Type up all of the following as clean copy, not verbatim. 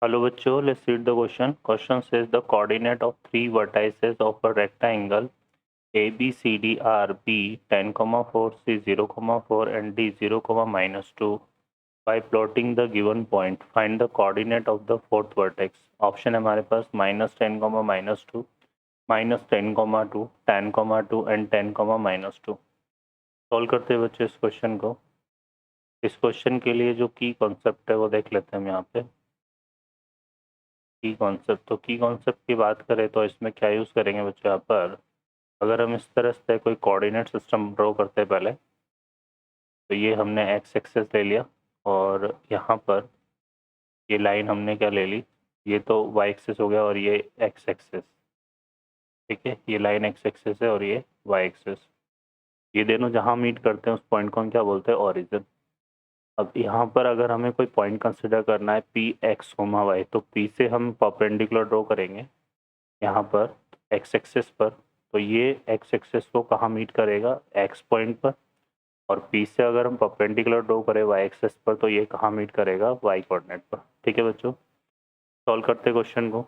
Hello bachcho, let's read the question. Question says the coordinate of three vertices of a rectangle A, B, C, D are B 10, 4, C 0, 4 and D 0, -2. By plotting the given point, find the coordinate of the fourth vertex. Option है हमारे पास -10, -2, -10, -2, 10, 2 and 10, -2। Solve करते हैं बच्चे इस question को। इस question के लिए जो की कॉन्सेप्ट है वो देख लेते हैं हम यहाँ पे। की कॉन्सेप्ट की बात करें तो इसमें क्या यूज़ करेंगे बच्चों यहाँ पर। अगर हम इस तरह से कोई कोऑर्डिनेट सिस्टम ड्रॉ करते हैं पहले, तो ये हमने एक्स एक्सेस ले लिया और यहाँ पर ये लाइन हमने क्या ले ली, ये तो वाई एक्सेस हो गया और ये एक्स एक्सेस। ठीक है, ये लाइन एक्स एक्सेस है और ये वाई एक्सेस। ये दोनों जहाँ मीट करते हैं उस पॉइंट को हम क्या बोलते हैं, ओरिजिन। अब यहाँ पर अगर हमें कोई पॉइंट कंसिडर करना है पी एक्स कोमा वाई, तो पी से हम परपेंडिकुलर ड्रॉ करेंगे यहाँ पर एक्स एक्सेस पर। तो ये एक्स एक्सेस को कहाँ मीट करेगा, एक्स पॉइंट पर। और पी से अगर हम परपेंडिकुलर ड्रॉ करें वाई एक्सेस पर, तो ये कहाँ मीट करेगा, वाई कोऑर्डिनेट पर। ठीक है बच्चों, सॉल्व करते क्वेश्चन को।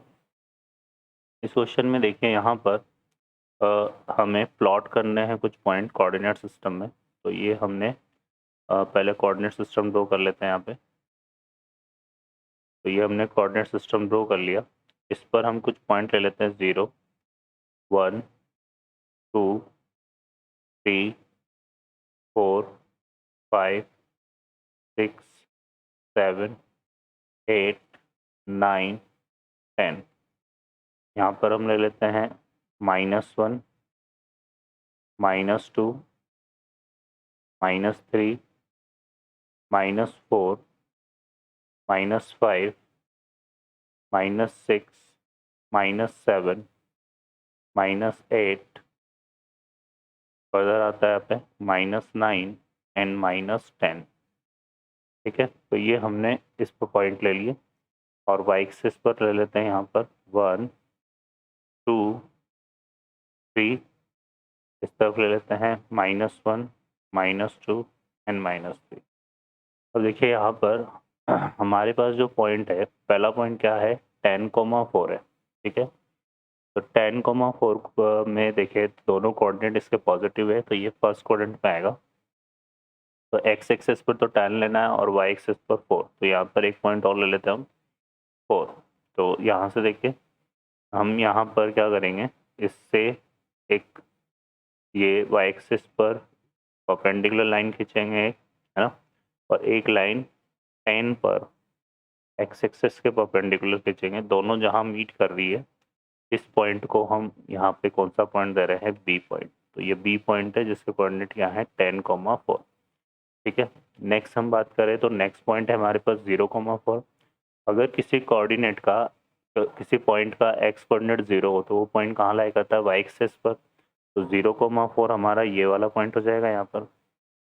इस क्वेश्चन में देखिए यहाँ पर हमें प्लॉट करने हैं कुछ पॉइंट कोऑर्डिनेट सिस्टम में। तो ये हमने पहले कोऑर्डिनेट सिस्टम ड्रॉ कर लेते हैं यहाँ पे। तो ये हमने कोऑर्डिनेट सिस्टम ड्रॉ कर लिया। इस पर हम कुछ पॉइंट ले लेते हैं 0, 1, 2, 3, 4, 5, 6, 7, 8, 9, 10। यहाँ पर हम ले लेते हैं -1, -2, -3, -4, -5, -6, -7, -8। फर्दर आता है यहाँ पे -9 एंड -10। ठीक है, तो ये हमने इस पर पॉइंट ले लिए और वाई एक्सिस पर ले लेते हैं यहाँ पर 1, 2, 3। इस तरफ ले लेते हैं -1, -2 एंड -3। अब देखिए यहाँ पर हमारे पास जो पॉइंट है, पहला पॉइंट क्या है, 10, 4 है। ठीक है, तो 10, 4 में देखिए दोनों कोऑर्डिनेट इसके पॉजिटिव है, तो ये फर्स्ट कोऑर्डिनेट में आएगा। तो एक्स एक्सेस पर तो 10 लेना है और वाई एक्सेस पर 4। तो यहाँ पर एक पॉइंट और ले लेते हैं हम 4। तो यहाँ से देखिए हम यहाँ पर क्या करेंगे, इससे एक ये वाई एक्सिस पर परपेंडिकुलर लाइन खींचेंगे है ना, और एक लाइन 10 पर एक्स एक्सिस के परपेंडिकुलर खींचेंगे। दोनों जहाँ मीट कर रही है, इस पॉइंट को हम यहाँ पे कौन सा पॉइंट दे रहे हैं, बी पॉइंट। तो ये बी पॉइंट है जिसके कोऑर्डिनेट यहाँ है 10, 4। ठीक है, नेक्स्ट हम बात करें तो नेक्स्ट पॉइंट है हमारे पास 0, 4। अगर किसी कोऑर्डिनेट का किसी पॉइंट का एक्स कोऑर्डिनेट 0 हो, तो वो पॉइंट कहाँ लाया करता है, वाई एक्सिस पर। तो 0, 4 हमारा ये वाला पॉइंट हो जाएगा यहाँ पर।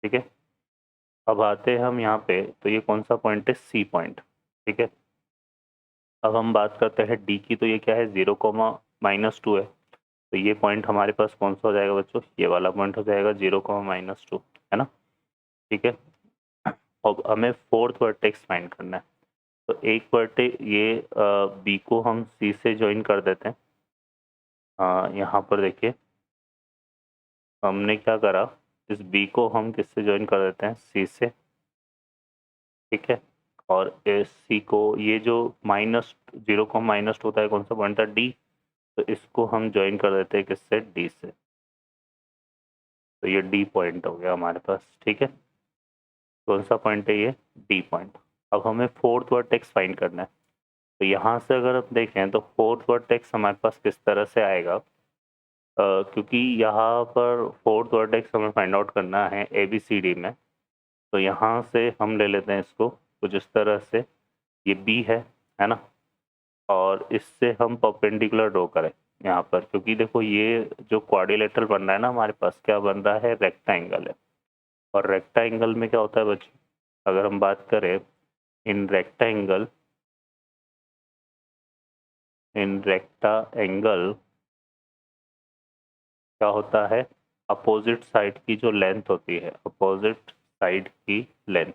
ठीक है, अब आते हैं हम यहाँ पे, तो ये कौन सा पॉइंट है, सी पॉइंट। ठीक है, अब हम बात करते हैं डी की। तो ये क्या है, 0, -2 है। तो ये पॉइंट हमारे पास कौन सा हो जाएगा बच्चों, ये वाला पॉइंट हो जाएगा 0, -2, है ना। ठीक है, अब हमें फोर्थ वर्टेक्स फाइंड करना है। तो एक वर्टे ये बी को हम सी से ज्वाइन कर देते हैं। यहाँ पर देखिए हमने क्या करा, इस बी को हम किससे ज्वाइन कर देते हैं, सी से। ठीक है, और इस सी को, ये जो -0 को -2 होता है, कौन सा पॉइंट था, डी। तो इसको हम ज्वाइन कर देते हैं किससे, डी से। तो ये डी पॉइंट हो गया हमारे पास। ठीक है, कौन सा पॉइंट है ये, डी पॉइंट। अब हमें फोर्थ वर्टेक्स फाइंड करना है। तो यहाँ से अगर हम देखें तो फोर्थ वर्टेक्स हमारे पास किस तरह से आएगा, क्योंकि यहाँ पर फोर्थ वर्टेक्स हमें फाइंड आउट करना है ए बी सी डी में। तो यहाँ से हम ले लेते हैं इसको कुछ इस तरह से, ये बी है ना, और इससे हम परपेंडिकुलर ड्रॉ करें यहाँ पर। क्योंकि देखो ये जो क्वाड्रिलेटरल बन रहा है ना हमारे पास, क्या बन रहा है, रेक्टेंगल है। और रेक्टेंगल में क्या होता है बच्चों, अगर हम बात करें इन रेक्टेंगल, इन रेक्टेंगल क्या होता है, अपोजिट साइड की जो लेंथ होती है, अपोजिट साइड की length,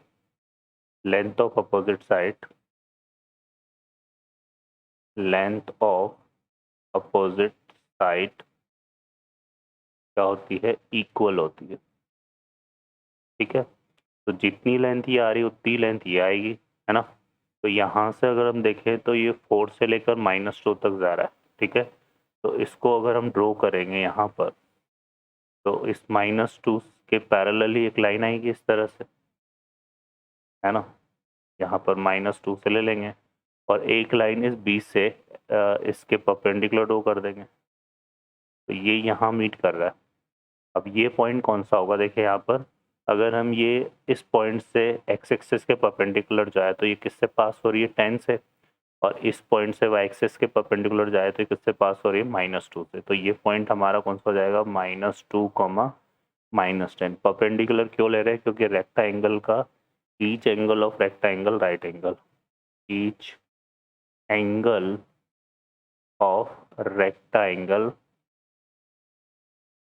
length of opposite side length of opposite side क्या होती है, इक्वल होती है। ठीक है, तो जितनी लेंथ ये आ रही है उतनी लेंथ ये आएगी, है ना। तो यहाँ से अगर हम देखें तो ये 4 से लेकर -2 तक जा रहा है। ठीक है, तो इसको अगर हम ड्रॉ करेंगे यहाँ पर, तो इस -2 के पैरेलल ही एक लाइन आएगी इस तरह से, है ना। यहाँ पर -2 से ले लेंगे और एक लाइन इस बीच से इसके परपेंडिकुलर ड्रॉ कर देंगे, तो ये यहाँ मीट कर रहा है। अब ये पॉइंट कौन सा होगा, देखिए यहाँ पर अगर हम ये इस पॉइंट से एक्स एक्सिस के परपेंडिकुलर जाए तो ये किससे पास हो रही है, 10 से, और इस पॉइंट से वाई एक्सिस के परपेंडिकुलर जाए तो ये किससे पास हो रही है, -2 से। तो ये पॉइंट हमारा कौन सा हो जाएगा, -2, -10। परपेंडिकुलर क्यों ले रहे हैं, क्योंकि रेक्टेंगल का each angle of rectangle right angle, each angle of rectangle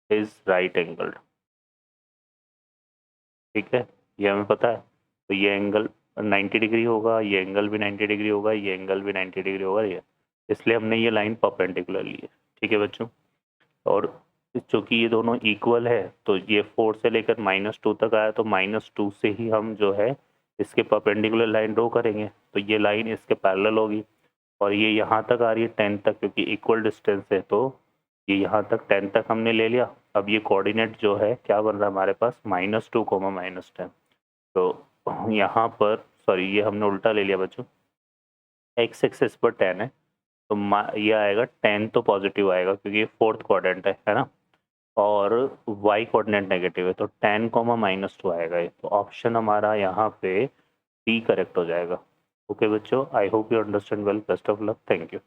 is right angle. ठीक है, ये हमें पता है। तो ये एंगल 90 डिग्री होगा, ये एंगल भी 90 डिग्री होगा, ये एंगल भी 90 डिग्री होगा, ये इसलिए हमने ये लाइन परपेंडिकुलर ली है। ठीक है बच्चों, और चूँकि ये दोनों इक्वल है तो ये 4 से लेकर -2 तक आया, तो -2 से ही हम जो है इसके परपेंडिकुलर लाइन ड्रॉ करेंगे, तो ये लाइन इसके पैरेलल होगी। और ये यहाँ तक आ रही है 10 तक, क्योंकि इक्वल डिस्टेंस है, तो ये यहाँ तक 10 तक हमने ले लिया। अब ये कोऑर्डिनेट जो है क्या बन रहा है हमारे पास, -2, -10। तो यहाँ पर सॉरी ये हमने उल्टा ले लिया बच्चों, एक्स एक्सिस पर 10 है, तो ये आएगा 10 तो पॉजिटिव आएगा क्योंकि ये 4th क्वाड्रेंट है ना, और वाई कोऑर्डिनेट नेगेटिव है, तो 10, -2 आएगा ये। तो ऑप्शन हमारा यहाँ पे डी करेक्ट हो जाएगा। ओके बच्चों, I hope you understand well, best of luck, thank you.